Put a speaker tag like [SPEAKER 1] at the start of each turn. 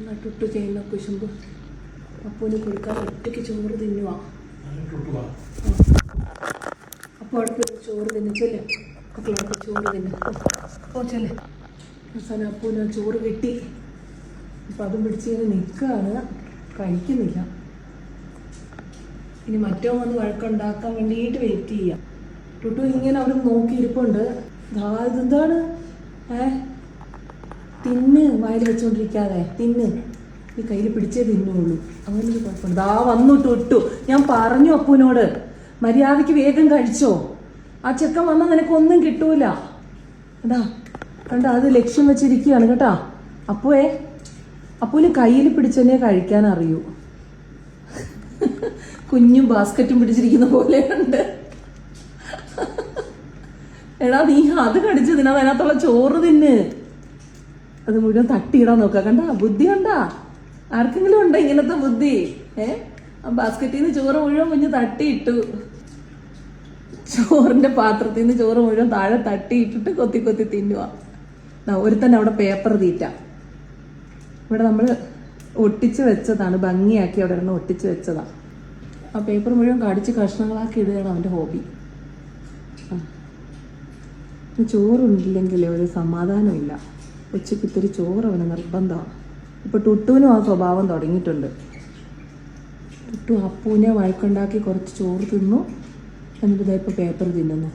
[SPEAKER 1] നട്ടുട്ട് ചെയ്യുന്ന കുശുമ്പ് അപ്പൂന് കൊടുക്കാൻ ഒറ്റയ്ക്ക് ചോറ് തിന്നുവാ. അപ്പോൾ അടുത്ത് ചോറ് തിന്നിച്ചല്ലേ, മക്കളടുത്ത് ചോറ് തിന്നു പോച്ചല്ലേ. അവസാനം അപ്പൂന് ചോറ് കിട്ടി. അപ്പം അതും പിടിച്ച് നിൽക്കുകയാണ്, കഴിക്കുന്നില്ല. ഇനി മറ്റോ വന്ന് വഴക്കുണ്ടാക്കാൻ വേണ്ടിയിട്ട് വെയിറ്റ് ചെയ്യാം. ടുട്ടു ഇങ്ങനെ അവിടെ നോക്കിയിരിപ്പുണ്ട്. ഇതെന്താണ് തിന്ന് വായിൽ വെച്ചോണ്ടിരിക്കാതെ തിന്ന്, ഈ കയ്യിൽ പിടിച്ചേ തിന്നുള്ളൂ. അങ്ങനെ ഒരു കുഴപ്പമുണ്ട്. വന്നു ടുട്ടു. ഞാൻ പറഞ്ഞു അപ്പൂനോട് മര്യാദയ്ക്ക് വേഗം കഴിച്ചോ, ആ ചെക്കൻ വന്നാൽ നിനക്കൊന്നും കിട്ടൂല. അതാ കണ്ട, അത് ലക്ഷ്യം വെച്ചിരിക്കുകയാണ് കേട്ടാ. അപ്പൂന് കയ്യിൽ പിടിച്ചെന്നെ കഴിക്കാൻ അറിയൂ. കുഞ്ഞും ബാസ്ക്കറ്റും പിടിച്ചിരിക്കുന്ന പോലെയുണ്ട്. എടാ നീ അത് കടിച്ച് തിന്നാ, അതിനകത്തുള്ള ചോറ് തിന്ന്. അത് മുഴുവൻ തട്ടിയിടാൻ നോക്കുക. കണ്ട ബുദ്ധി കണ്ടാ? ആർക്കെങ്കിലും ഉണ്ടോ ഇങ്ങനത്തെ ബുദ്ധി? ആ ബാസ്ക്കറ്റിൽ നിന്ന് ചോറ് മുഴുവൻ കുഞ്ഞ് തട്ടിയിട്ടു. ചോറിന്റെ പാത്രത്തിൽ നിന്ന് ചോറ് മുഴുവൻ താഴെ തട്ടിയിട്ടിട്ട് കൊത്തി കൊത്തി തിന്നുക. ഒരുത്തന്നെ അവിടെ പേപ്പർ തീറ്റ. ഇവിടെ നമ്മൾ ഒട്ടിച്ച് വെച്ചതാണ്, ഭംഗിയാക്കി അവിടെ ഇരുന്ന് ഒട്ടിച്ച് വെച്ചതാ. ആ പേപ്പർ മുഴുവൻ കടിച്ച് കഷ്ണങ്ങളാക്കി ഇടുകയാണ് അവൻ്റെ ഹോബി. ചോറുണ്ടില്ലെങ്കിൽ ഒരു സമാധാനമില്ല. ഉച്ചയ്ക്ക് ഇത്തിരി ചോറ് അവന് നിർബന്ധമാണ്. ഇപ്പൊ ടുട്ടുവിനും ആ സ്വഭാവം തുടങ്ങിയിട്ടുണ്ട്. ടുട്ടു അപ്പൂനെ വഴക്കുണ്ടാക്കി കുറച്ച് ചോറ് തിന്നു, എന്നിട്ട് ഇതാ ഇപ്പോൾ പേപ്പർ തിന്നുന്നു.